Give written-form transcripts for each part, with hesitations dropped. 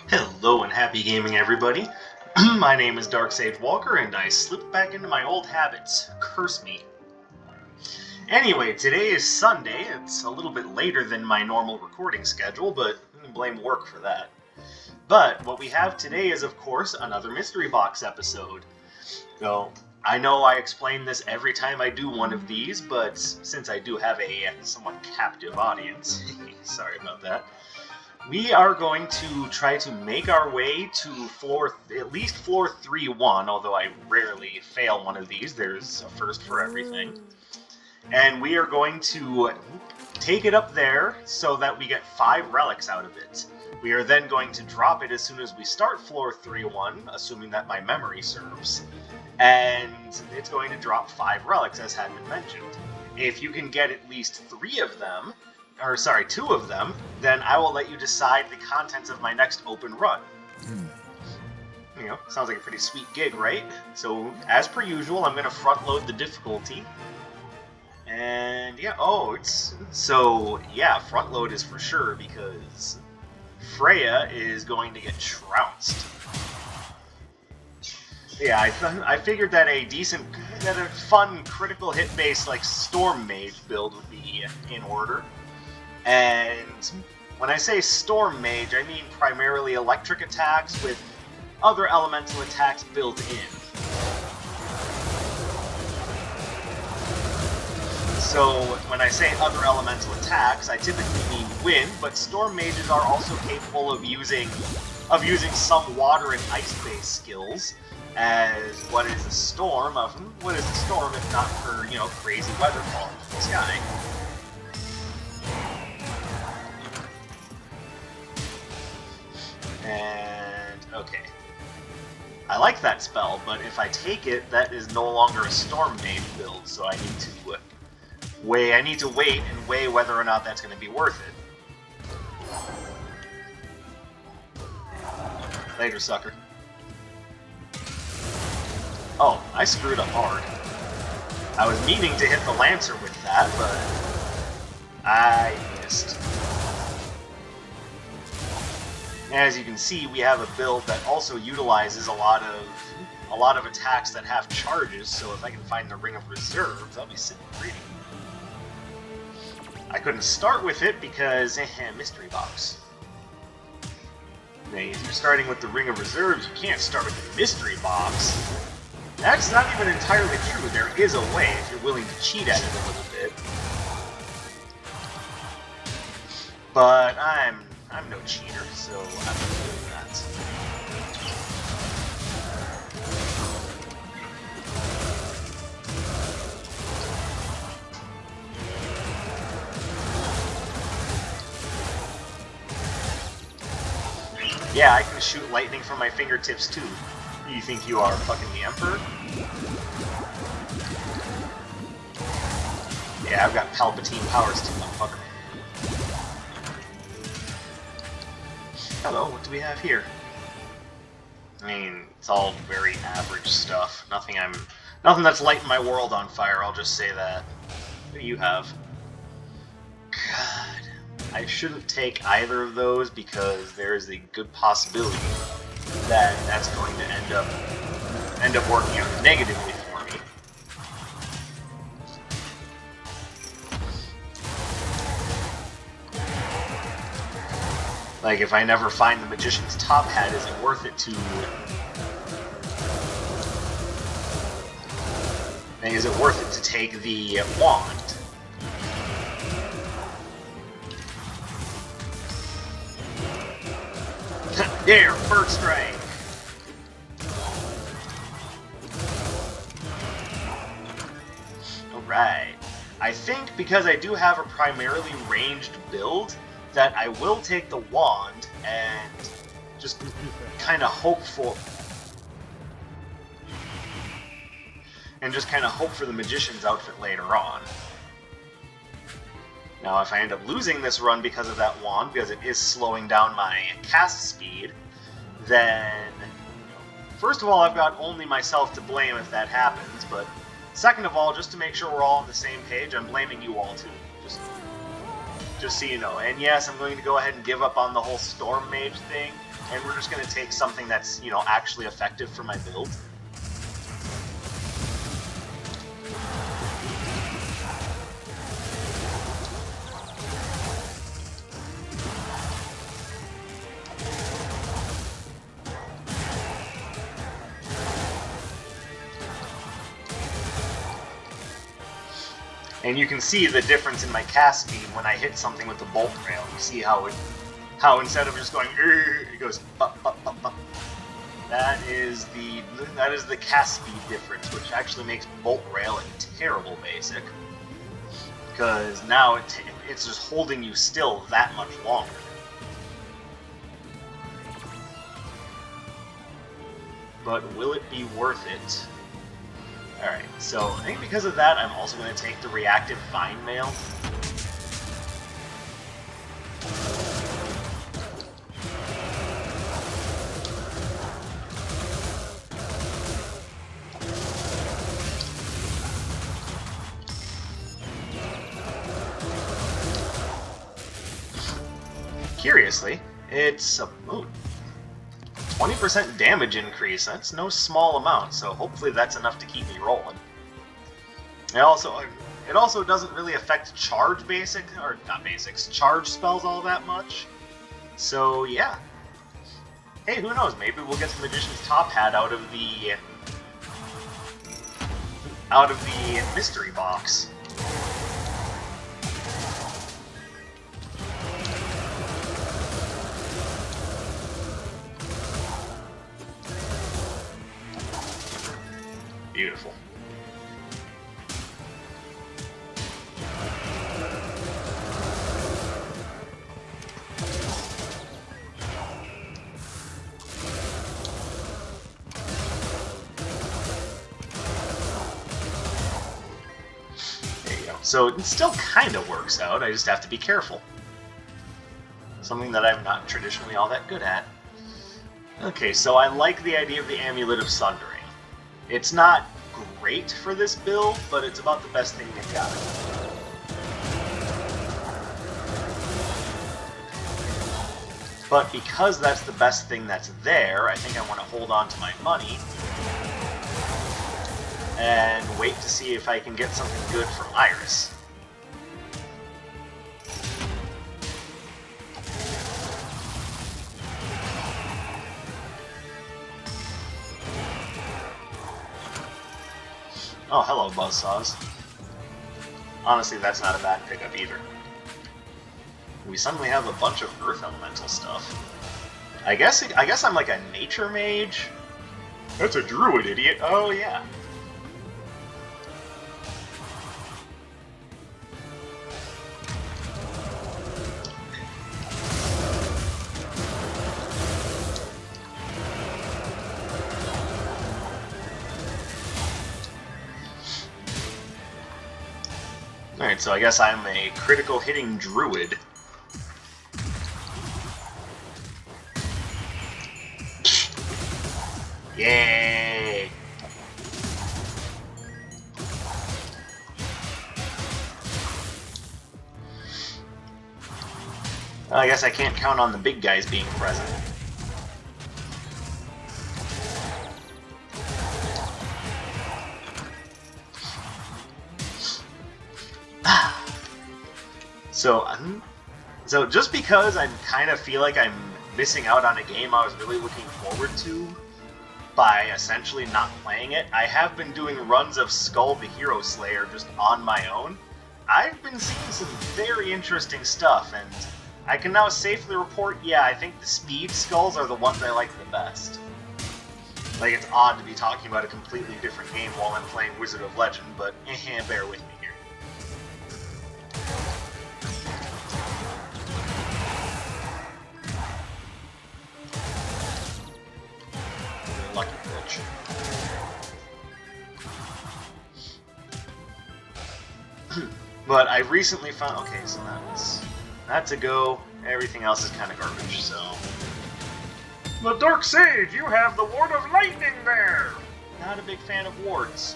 Hello and happy gaming, everybody. My name is Dark Sage Walker, and I slipped back into my old habits. Curse me. Anyway, today is Sunday. It's a little bit later than my normal recording schedule, but I can blame work for that. But what we have today is, of course, another Mystery Box episode. So, I know I explain this every time I do one of these, but since I do have a somewhat captive audience, sorry about that, we are going to try to make our way to at least floor 3-1, although I rarely fail one of these. There's a first for everything. And we are going to take it up there so that we get 5 relics out of it. We are then going to drop it as soon as we start floor 3-1, assuming that my memory serves. And it's going to drop 5 relics, as had been mentioned. If you can get at least 2 of them, then I will let you decide the contents of my next open run. You know, sounds like a pretty sweet gig, right? So, as per usual, I'm going to front load the difficulty. And yeah, front load is for sure because Freya is going to get trounced. Yeah, I figured that a fun critical hit based like Storm Mage build would be in order. And when I say Storm Mage, I mean primarily electric attacks with other elemental attacks built in. So when I say other elemental attacks, I typically mean wind, but Storm Mages are also capable of using some water and ice-based skills. As what is a storm if not for, crazy weather falling from the sky? And, okay. I like that spell, but if I take it, that is no longer a Storm Mage build, so I need to wait and weigh whether or not that's going to be worth it. Later, sucker. Oh, I screwed up hard. I was meaning to hit the Lancer with that, but I missed. As you can see, we have a build that also utilizes a lot of attacks that have charges, so if I can find the Ring of Reserves, I'll be sitting pretty. I couldn't start with it because, Mystery Box. Now, if you're starting with the Ring of Reserves, you can't start with the Mystery Box. That's not even entirely true. There is a way if you're willing to cheat at it a little bit. But I'm no cheater, so I'm not doing that. Yeah, I can shoot lightning from my fingertips too. You think you are fucking the Emperor? Yeah, I've got Palpatine powers too, motherfucker. Hello, what do we have here? I mean, it's all very average stuff. Nothing that's lighting my world on fire, I'll just say that. What do you have? God. I shouldn't take either of those because there is a good possibility that that's going to end up working out negatively for me. Like, if I never find the Magician's top hat, is it worth it to... Is it worth it to take the wand? There, Bird Strike! Alright. I think because I do have a primarily ranged build, that I will take the wand and just kind of hope for... the Magician's outfit later on. Now, if I end up losing this run because of that wand, because it is slowing down my cast speed, then, first of all, I've got only myself to blame if that happens, but second of all, just to make sure we're all on the same page, I'm blaming you all too. Just so you know. And yes, I'm going to go ahead and give up on the whole Storm Mage thing. and we're just going to take something that's, you know, actually effective for my build. And you can see the difference in my cast speed when I hit something with the bolt rail. You see how instead of just going, it goes bup, bup, bup, bup. That is the cast speed difference, which actually makes bolt rail a terrible basic, because now it's just holding you still that much longer. But will it be worth it? Alright, so I think because of that, I'm also going to take the reactive Vine Mail. Curiously, it's a 20% damage increase. That's no small amount, so hopefully that's enough to keep me rolling. It also doesn't really affect charge charge spells all that much. So yeah. Hey, who knows? Maybe we'll get the Magician's Top Hat out of the mystery box. Beautiful. There you go. So it still kind of works out, I just have to be careful. Something that I'm not traditionally all that good at. Okay, so I like the idea of the Amulet of Sundering. It's not great for this build, but it's about the best thing they've got. But because that's the best thing that's there, I think I want to hold on to my money and wait to see if I can get something good from Iris. Oh, hello, Buzzsaws. Honestly, that's not a bad pickup either. We suddenly have a bunch of Earth Elemental stuff. I guess I'm like a nature mage? That's a druid, idiot. Oh, yeah. Alright, so I guess I'm a critical hitting druid. Yay! Well, I guess I can't count on the big guys being present. So just because I kind of feel like I'm missing out on a game I was really looking forward to by essentially not playing it, I have been doing runs of Skull the Hero Slayer just on my own. I've been seeing some very interesting stuff, and I can now safely report, yeah, I think the speed skulls are the ones I like the best. Like, it's odd to be talking about a completely different game while I'm playing Wizard of Legend, but bear with me here. Lucky bitch. But I recently found... Okay, so that's a go. Everything else is kind of garbage, so... The Dark Sage, you have the Ward of Lightning there! Not a big fan of wards.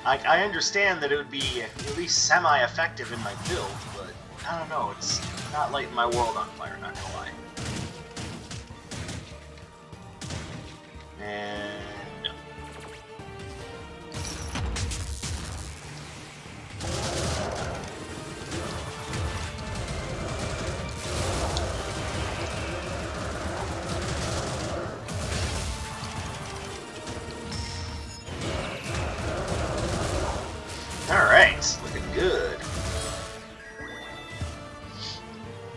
I understand that it would be at least semi-effective in my build, but I don't know, it's not lighting my world on fire, not gonna lie. And no. Alright, looking good.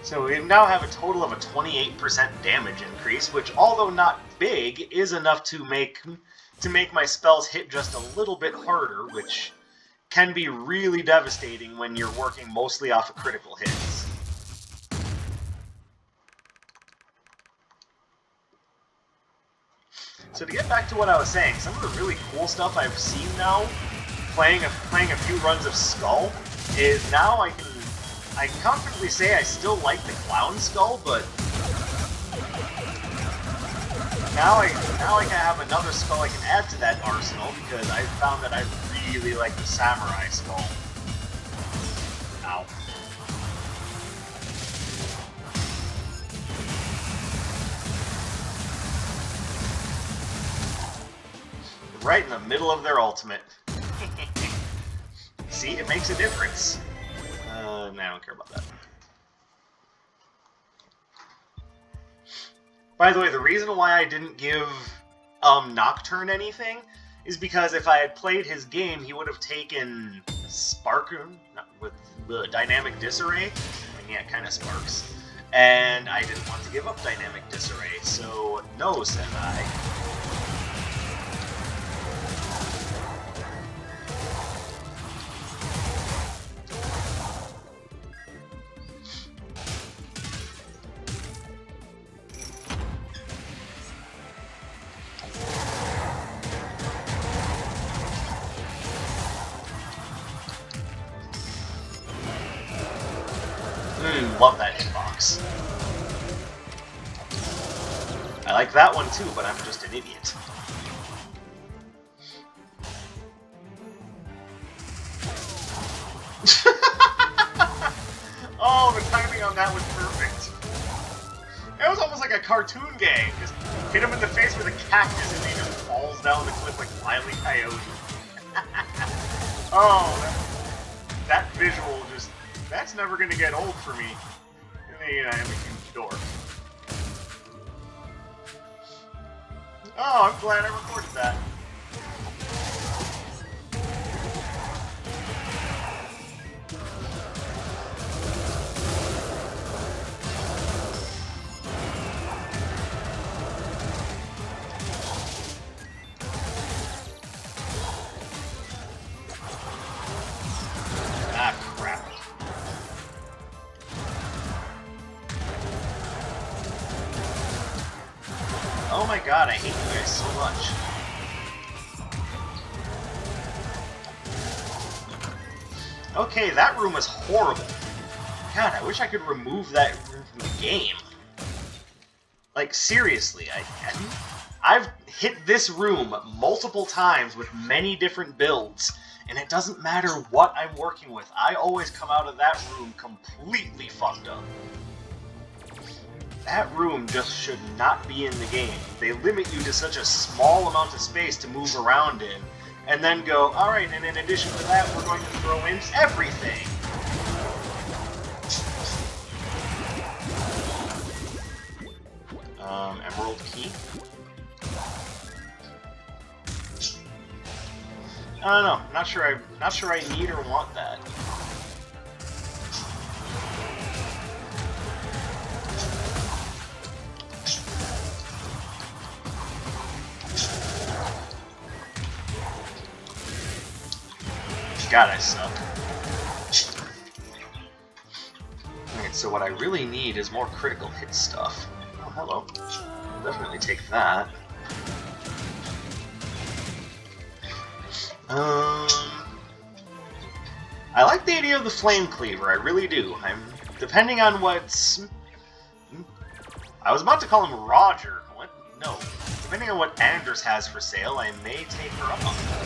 So we now have a total of a 28% damage increase, which, although not big, is enough to make my spells hit just a little bit harder, which can be really devastating when you're working mostly off of critical hits. So to get back to what I was saying, some of the really cool stuff I've seen now, playing a few runs of Skull, is now I can confidently say I still like the Clown Skull, but now I can have another skull I can add to that arsenal, because I found that I really like the Samurai Skull. Ow. Right in the middle of their ultimate. See, it makes a difference. No, I don't care about that. By the way, the reason why I didn't give Nocturne anything is because if I had played his game, he would have taken Spark with Dynamic Disarray. I mean, yeah, kind of sparks. And I didn't want to give up Dynamic Disarray, so no, said I. Love that hitbox. I like that one too, but I'm just an idiot. Oh, the timing on that was perfect. It was almost like a cartoon game. Just hit him in the face with a cactus and he just falls down the cliff like Wile E. Coyote. Oh, that visual just... That's never going to get old for me. I'm a huge dork. Oh, I'm glad I recorded that. Oh my god, I hate you guys so much. Okay, that room is horrible. God, I wish I could remove that room from the game. Like, seriously, I've hit this room multiple times with many different builds, and it doesn't matter what I'm working with. I always come out of that room completely fucked up. That room just should not be in the game. They limit you to such a small amount of space to move around in, and then go, alright, and in addition to that, we're going to throw in everything. Emerald Key? I don't know. Not sure I need or want that. God, I suck. Alright, so what I really need is more critical hit stuff. Oh, hello. I'll definitely take that. I like the idea of the Flame Cleaver, I really do. Depending on what's... I was about to call him Roger. What? No. Depending on what Anders has for sale, I may take her up on that.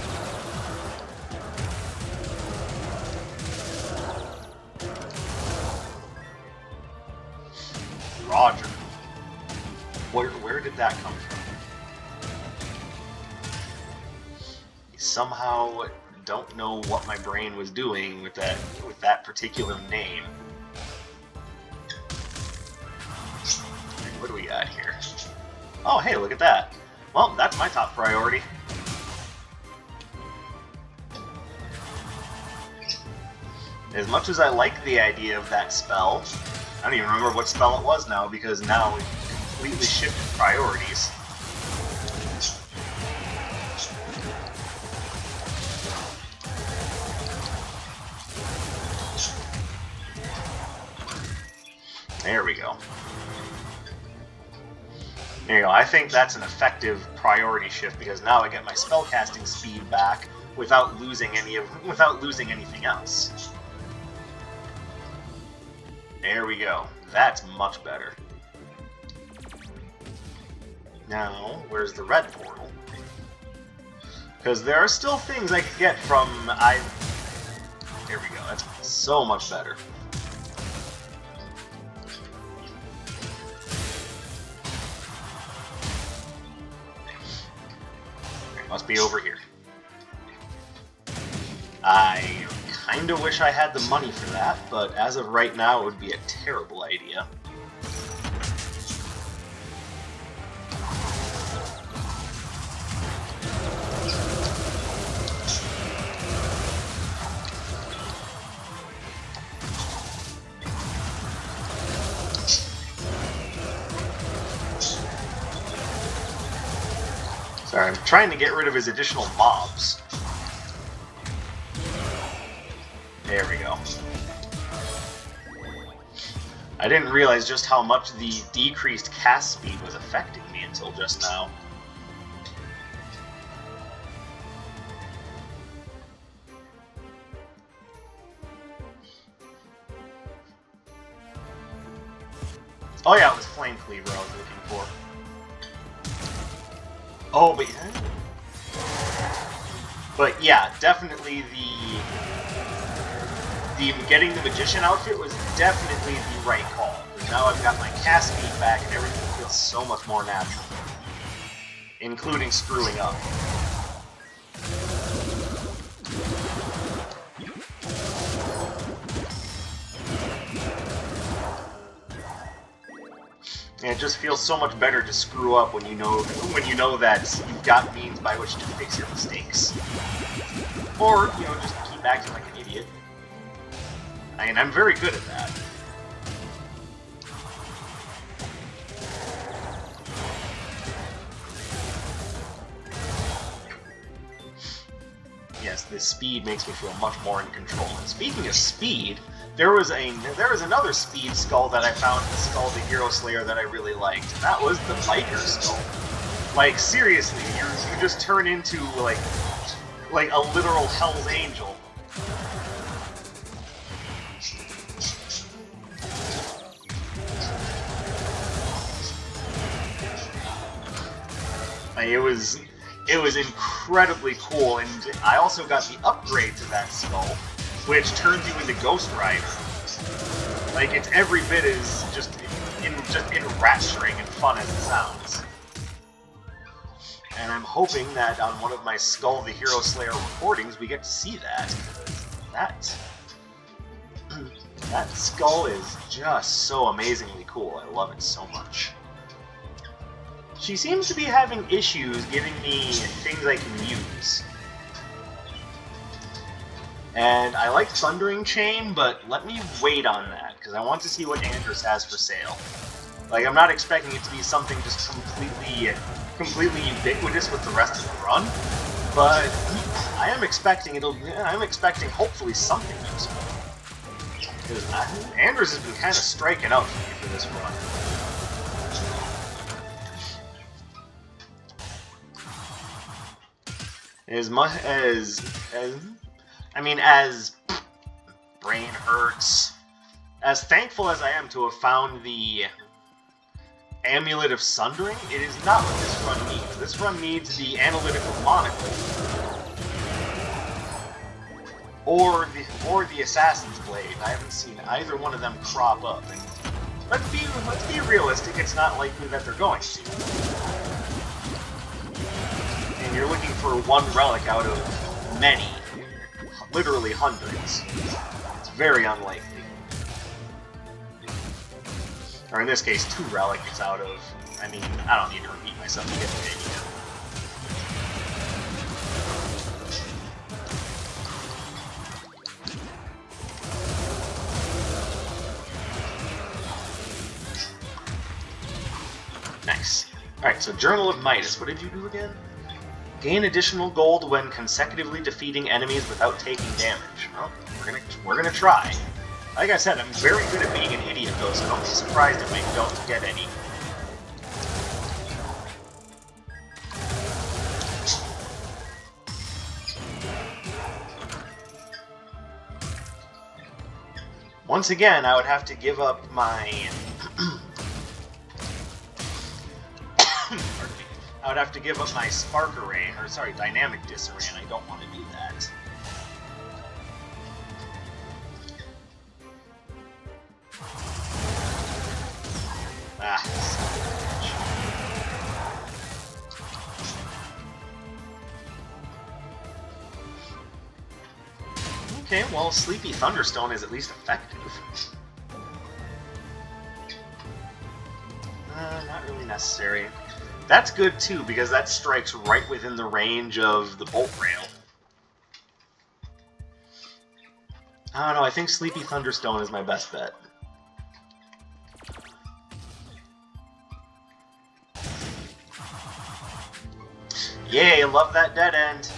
Roger. Where did that come from? I somehow don't know what my brain was doing with that particular name. What do we got here? Oh, hey, look at that. Well, that's my top priority. As much as I like the idea of that spell, I don't even remember what spell it was now, because now it completely shifted priorities. There we go. There you go. I think that's an effective priority shift, because now I get my spellcasting speed back without losing anything else. There we go. That's much better. Now, where's the red portal? Because there are still things I could get from There we go. That's so much better. It must be over here. I kinda wish I had the money for that, but as of right now, it would be a terrible idea. Sorry, I'm trying to get rid of his additional mobs. There we go. I didn't realize just how much the decreased cast speed was affecting me until just now. Oh yeah, it was Flame Cleaver I was looking for. Oh, but yeah, definitely the getting the Magician outfit was definitely the right call. Now I've got my cast speed back and everything feels so much more natural, including screwing up. And it just feels so much better to screw up when you know that you've got means by which to fix your mistakes. Or, you know, just keep acting like an idiot. I mean, I'm very good at that. Yes, this speed makes me feel much more in control. And speaking of speed, there was another speed skull that I found in the Skull the Hero Slayer that I really liked. And that was the Biker Skull. Like, seriously, you just turn into, like a literal Hell's Angel. It was incredibly cool, and I also got the upgrade to that skull, which turns you into Ghost Rider. Like, it's every bit as just enrapturing and fun as it sounds. And I'm hoping that on one of my Skull the Hero Slayer recordings we get to see that. That skull is just so amazingly cool. I love it so much. She seems to be having issues giving me things I can use. And I like Thundering Chain, but let me wait on that, because I want to see what Andrus has for sale. Like, I'm not expecting it to be something just completely ubiquitous with the rest of the run, but I'm expecting hopefully something useful. Because Andrus has been kind of striking out for me for this run. As much as brain hurts, as thankful as I am to have found the Amulet of Sundering, it is not what this run needs. This run needs the Analytical Monocle, or the Assassin's Blade. I haven't seen either one of them crop up, and let's be realistic. It's not likely that they're going to. And you're looking for one relic out of many, literally hundreds. It's very unlikely. Or in this case, 2 relics out of. I mean, I don't need to repeat myself to get the idea. Nice. Alright, so Journal of Midas. What did you do again? Gain additional gold when consecutively defeating enemies without taking damage. Well, we're gonna try. Like I said, I'm very good at being an idiot, though, so don't be surprised if I don't get any. Once again, I would have to give up my... I would have to give up my Spark Array, or sorry, Dynamic Disarray, and I don't want to do that. Okay, well, Sleepy Thunderstone is at least effective. Not really necessary. That's good, too, because that strikes right within the range of the Bolt Rail. I don't know, I think Sleepy Thunderstone is my best bet. Yay, love that dead end!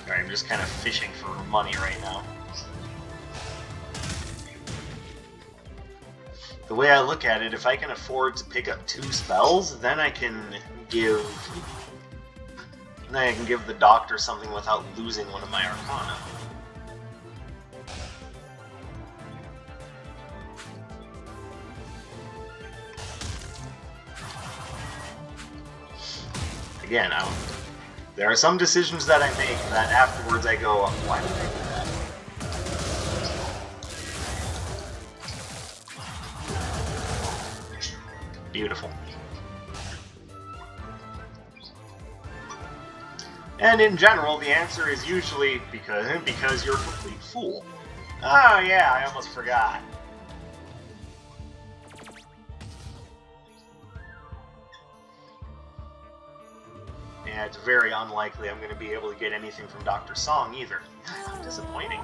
Alright, I'm just kind of fishing for money right now. The way I look at it, if I can afford to pick up 2 spells, then I can give the Doctor something without losing one of my Arcana. Again, there are some decisions that I make that afterwards I go, why did I do that? Beautiful. And in general, the answer is usually because you're a complete fool. Oh yeah, I almost forgot. Yeah, it's very unlikely I'm going to be able to get anything from Dr. Song either. Disappointing.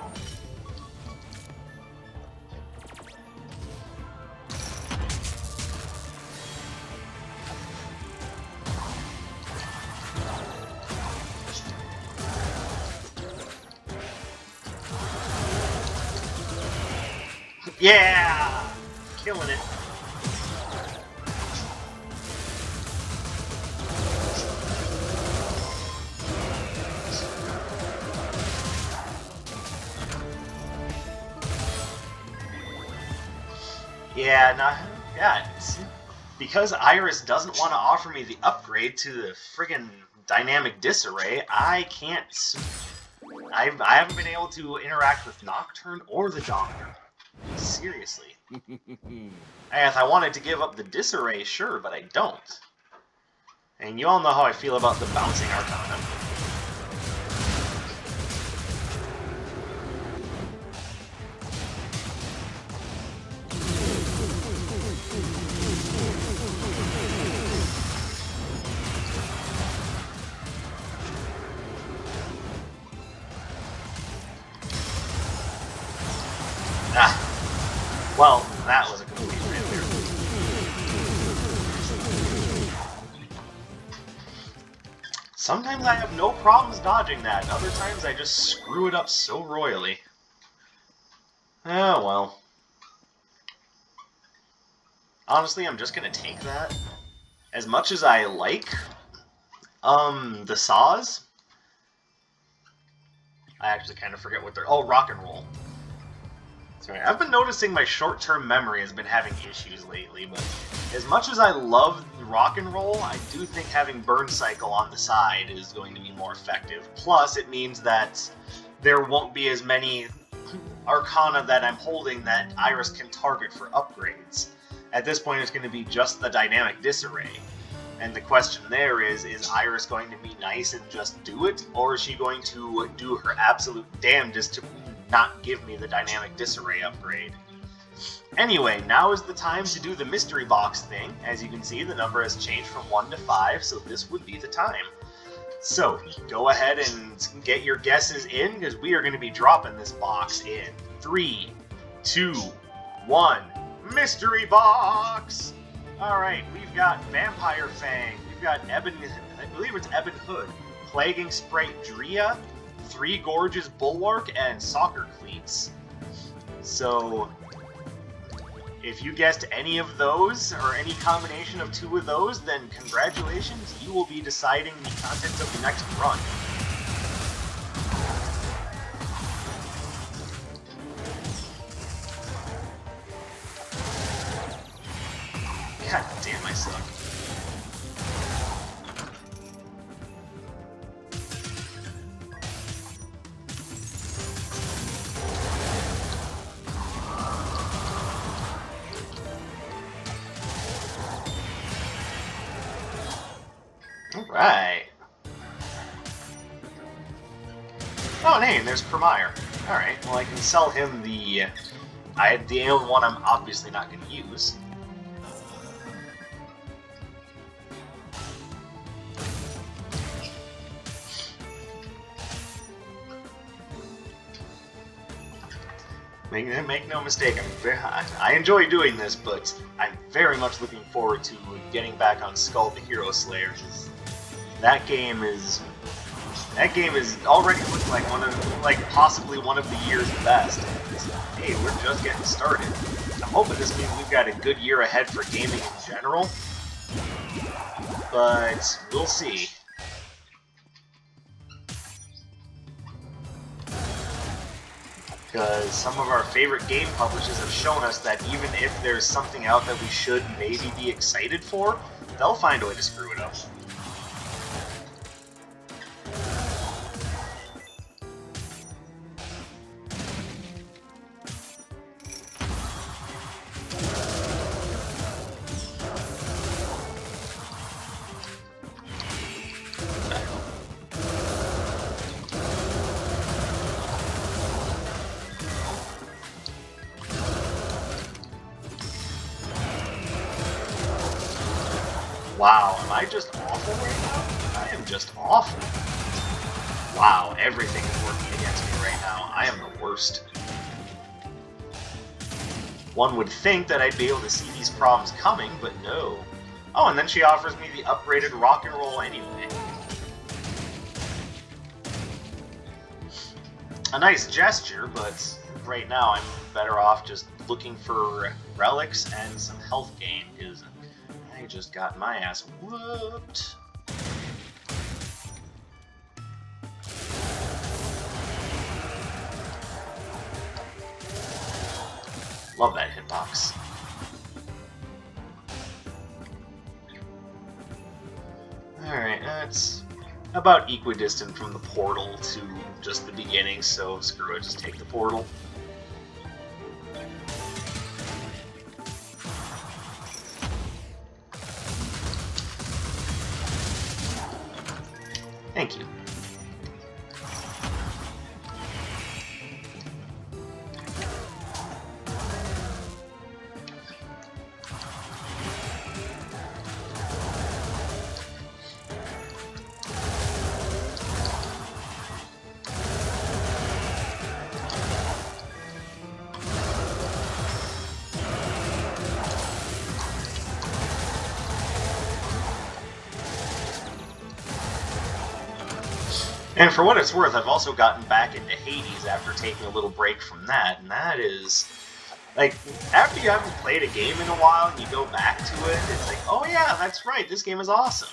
Yeah! Killing it. Yeah, because Iris doesn't want to offer me the upgrade to the friggin' Dynamic Disarray, I can't... I haven't been able to interact with Nocturne or the Doctor. Seriously. If I wanted to give up the Disarray, sure, but I don't. And you all know how I feel about the bouncing Arcana. Well, that was a complete failure. Sometimes I have no problems dodging that, other times I just screw it up so royally. Oh well. Honestly, I'm just gonna take that. As much as I like, the saws, I actually kind of forget what they're... Oh, Rock and Roll. Sorry, I've been noticing my short-term memory has been having issues lately, but as much as I love Rock and Roll, I do think having Burn Cycle on the side is going to be more effective. Plus, it means that there won't be as many arcana that I'm holding that Iris can target for upgrades. At this point, it's going to be just the dynamic disarray. And the question there is Iris going to be nice and just do it, or is she going to do her absolute damnedest to not give me the dynamic disarray upgrade? Anyway, now is the time to do the mystery box thing. As you can see, the number has changed from 1 to 5, so this would be the time. So, go ahead and get your guesses in, because we are going to be dropping this box in 3, 2, 1, mystery box! Alright, we've got Vampire Fang, we've got Ebon, I believe it's Ebon Hood, Plaguing Sprite Drea, Three Gorges Bulwark, and Soccer Cleats. So, if you guessed any of those, or any combination of 2 of those, then congratulations, you will be deciding the contents of the next run. God damn, I suck. Alright. Oh, and hey, and there's Cremire. Alright, well I can sell him the only one I'm obviously not going to use. Make no mistake, I enjoy doing this, but I'm very much looking forward to getting back on Skull the Hero Slayer. That game is already looking like possibly one of the year's best. Hey, we're just getting started. I'm hoping this means we've got a good year ahead for gaming in general, but we'll see. Because some of our favorite game publishers have shown us that even if there's something out that we should maybe be excited for, they'll find a way to screw it up. Wow, am I just awful right now? I am just awful. Wow, everything is working against me right now. I am the worst. One would think that I'd be able to see these problems coming, but no. Oh, and then she offers me the upgraded rock and roll anyway. A nice gesture, but right now I'm better off just looking for relics and some health gain, because I just got my ass whooped. Love that hitbox. Alright, that's about equidistant from the portal to just the beginning, so screw it, just take the portal. Thank you. And for what it's worth, I've also gotten back into Hades after taking a little break from that, and that is, like, after you haven't played a game in a while and you go back to it, it's like, oh yeah, that's right, this game is awesome.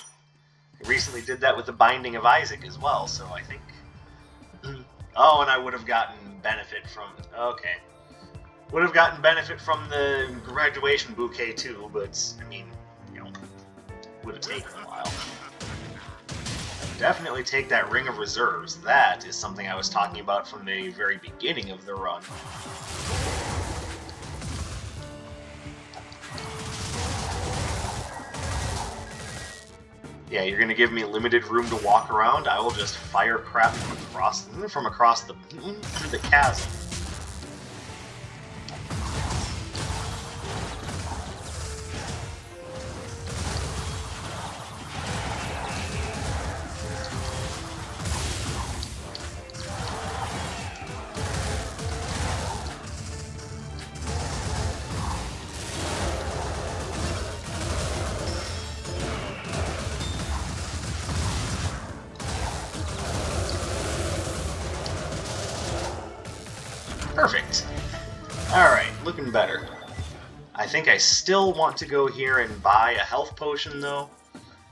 I recently did that with The Binding of Isaac as well, so I think... Oh, and I would have gotten benefit from... Okay. Would have gotten benefit from the graduation bouquet too, but, I mean, you know, would have taken a while. definitely take that Ring of Reserves. That is something I was talking about from the very beginning of the run. Yeah, you're gonna give me limited room to walk around. I will just fire crap from across the chasm. Perfect. Alright, looking better. I think I still want to go here and buy a health potion, though.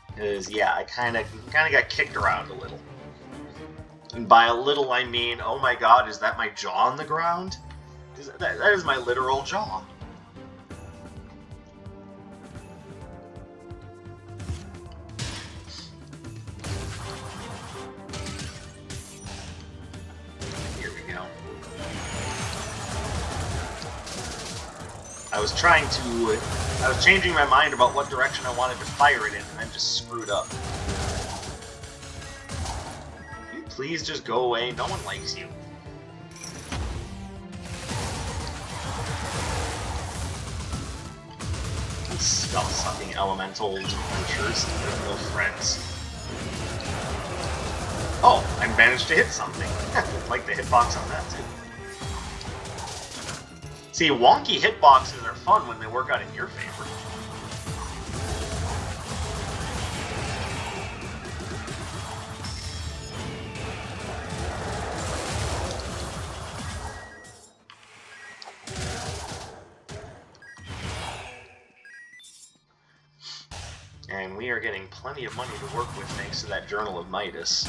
Because, yeah, I kind of got kicked around a little. And by a little, I mean, oh my god, is that my jaw on the ground? That is my literal jaw. I was changing my mind about what direction I wanted to fire it in, and I just screwed up. Can you please just go away? No one likes you. These skull-sucking elemental adventures. No friends. Oh, I managed to hit something. Like the hitbox on that, too. See, wonky hitboxes are fun when they work out in your favor. And we are getting plenty of money to work with thanks to that Journal of Midas.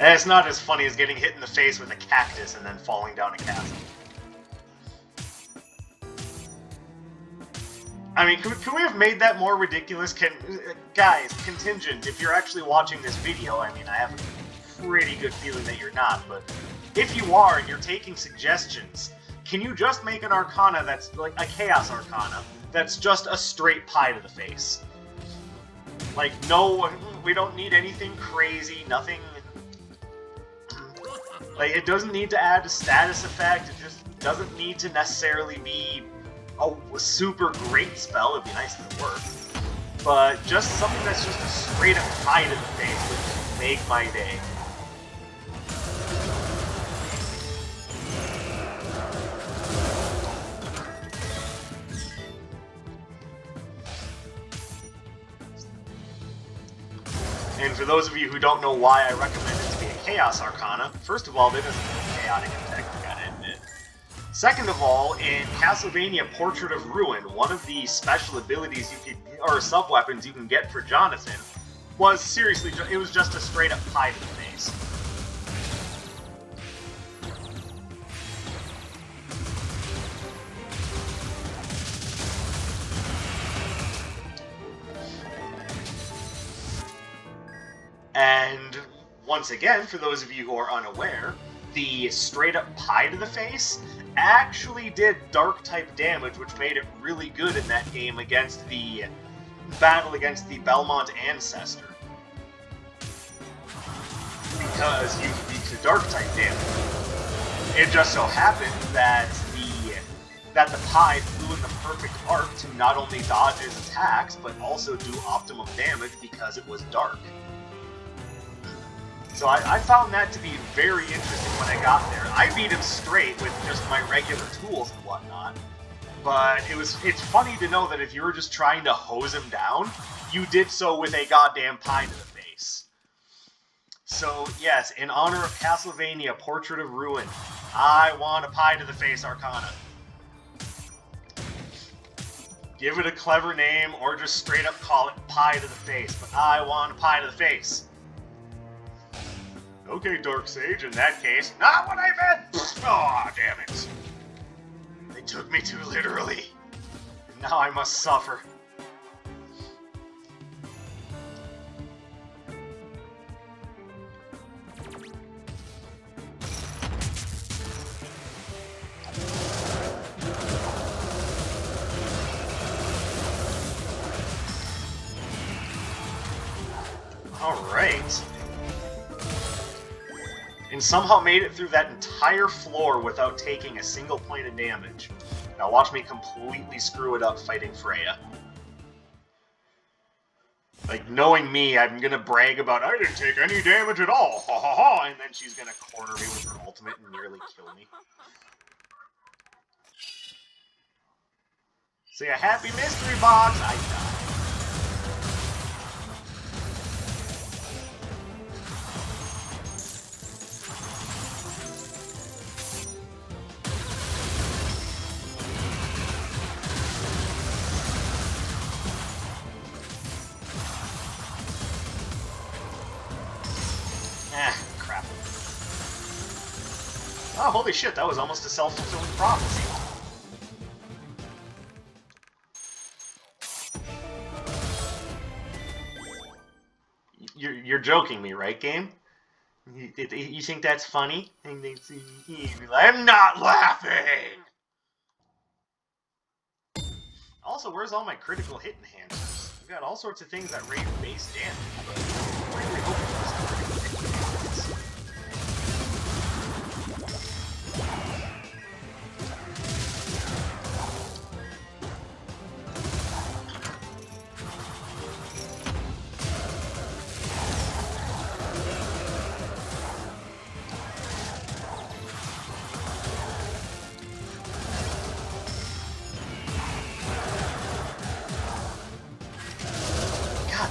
And it's not as funny as getting hit in the face with a cactus and then falling down a chasm. I mean, can we have made that more ridiculous? Guys, contingent, if you're actually watching this video, I mean, I have a pretty good feeling that you're not, but if you are and you're taking suggestions, can you just make an arcana that's like a chaos arcana that's just a straight pie to the face? Like, no, we don't need anything crazy, nothing. Like, it doesn't need to add a status effect, it just doesn't need to necessarily be a super great spell. It'd be nice if it worked. But just something that's just a straight up pie to the face would make my day. And for those of you who don't know why I recommend it to be a Chaos Arcana, first of all, it doesn't look chaotic effect, I gotta admit. Second of all, in Castlevania Portrait of Ruin, one of the special abilities you could, or sub-weapons you can get for Jonathan, was seriously, it was just a straight up pie to the face. And once again, for those of you who are unaware, the straight up pie to the face actually did dark type damage, which made it really good in that game against the battle against the Belmont Ancestor. Because you could beat the dark type damage. It just so happened that the pie flew in the perfect arc to not only dodge his attacks, but also do optimum damage because it was dark. So I found that to be very interesting when I got there. I beat him straight with just my regular tools and whatnot. But it's funny to know that if you were just trying to hose him down, you did so with a goddamn pie to the face. So yes, in honor of Castlevania Portrait of Ruin, I want a pie to the face Arcana. Give it a clever name or just straight up call it pie to the face, but I want a pie to the face. Okay, Dark Sage, in that case, not what I meant! Aw, damn it. They took me too literally. Now I must suffer. Alright. And somehow made it through that entire floor without taking a single point of damage. Now watch me completely screw it up fighting Freya. Like, knowing me, I'm gonna brag about, I didn't take any damage at all, ha ha ha, and then she's gonna corner me with her ultimate and nearly kill me. See a happy mystery box, I died. Crap. Oh, holy shit, that was almost a self-fulfilling prophecy. You're joking me, right, game? You think that's funny? I'm not laughing! Also, where's all my critical hit enhancers? We've got all sorts of things that raise base damage, but I'm really hoping for some critical hit enhancers.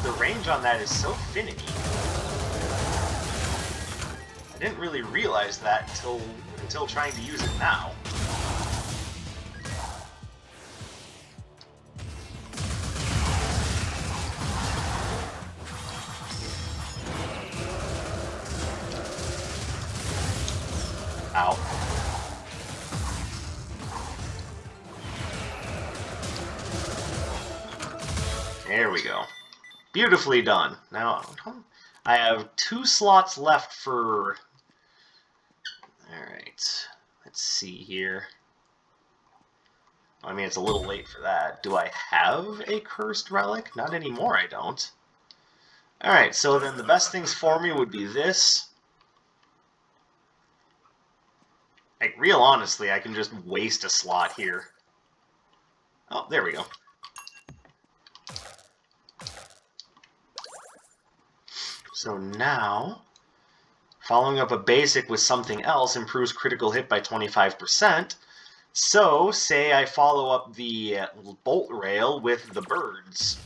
The range on that is so finicky. I didn't really realize that until trying to use it now. Ow. There we go. Beautifully done. Now, I have 2 slots left for... Alright, let's see here. I mean, it's a little late for that. Do I have a cursed relic? Not anymore, I don't. Alright, so then the best things for me would be this. Like, real honestly, I can just waste a slot here. Oh, there we go. So now, following up a basic with something else improves critical hit by 25%. So, say I follow up the bolt rail with the birds.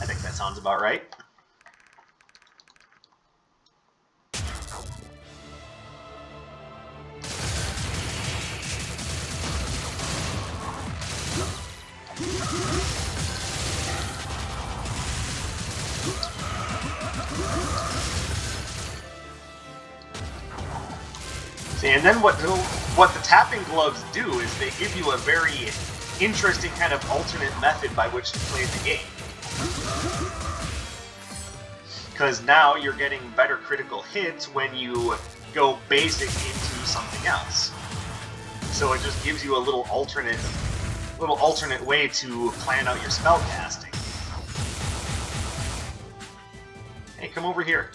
I think that sounds about right. See, and then what the tapping gloves do is they give you a very interesting kind of alternate method by which to play the game. Because now you're getting better critical hits when you go basic into something else. So it just gives you a little alternate way to plan out your spell casting. Hey, come over here.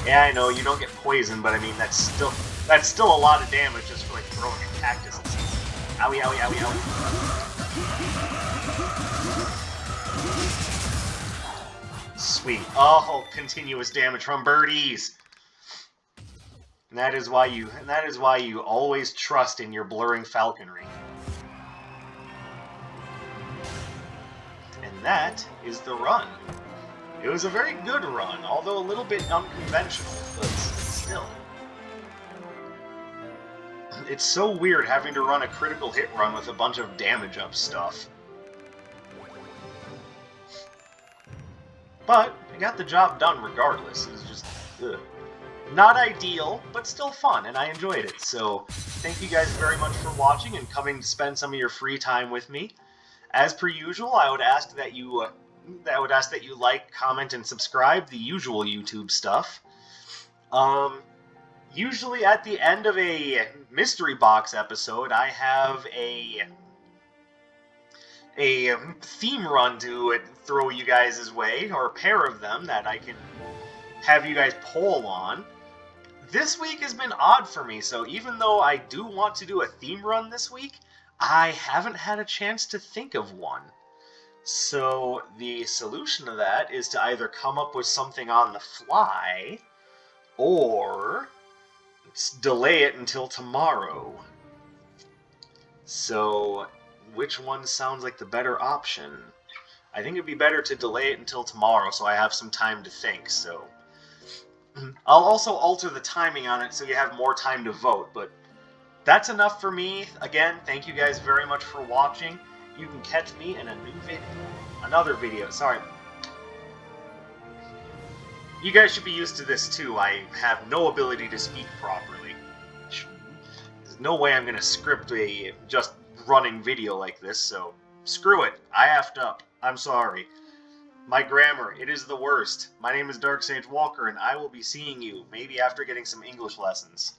Yeah, I know, you don't get poisoned, but I mean, that's still a lot of damage just for, like, throwing a cactus and stuff. Owie, owie, owie, owie. Sweet. Oh, continuous damage from birdies! And that is why you always trust in your blurring falconry. And that is the run. It was a very good run, although a little bit unconventional, but still. It's so weird having to run a critical hit run with a bunch of damage up stuff. But I got the job done regardless. It was just, ugh. Not ideal, but still fun, and I enjoyed it. So thank you guys very much for watching and coming to spend some of your free time with me. As per usual, I would ask that you like, comment, and subscribe, the usual YouTube stuff. Usually at the end of a mystery box episode, I have a theme run to throw you guys' way, or a pair of them that I can have you guys poll on. This week has been odd for me, so even though I do want to do a theme run this week, I haven't had a chance to think of one. So the solution to that is to either come up with something on the fly, or delay it until tomorrow. So which one sounds like the better option? I think it'd be better to delay it until tomorrow so I have some time to think, so I'll also alter the timing on it so you have more time to vote, but that's enough for me. Again, thank you guys very much for watching. You can catch me in another video. Sorry. You guys should be used to this too. I have no ability to speak properly. There's no way I'm going to script a just running video like this, so screw it. I effed up. I'm sorry. My grammar, it is the worst. My name is Dark Sage Walker, and I will be seeing you, maybe after getting some English lessons.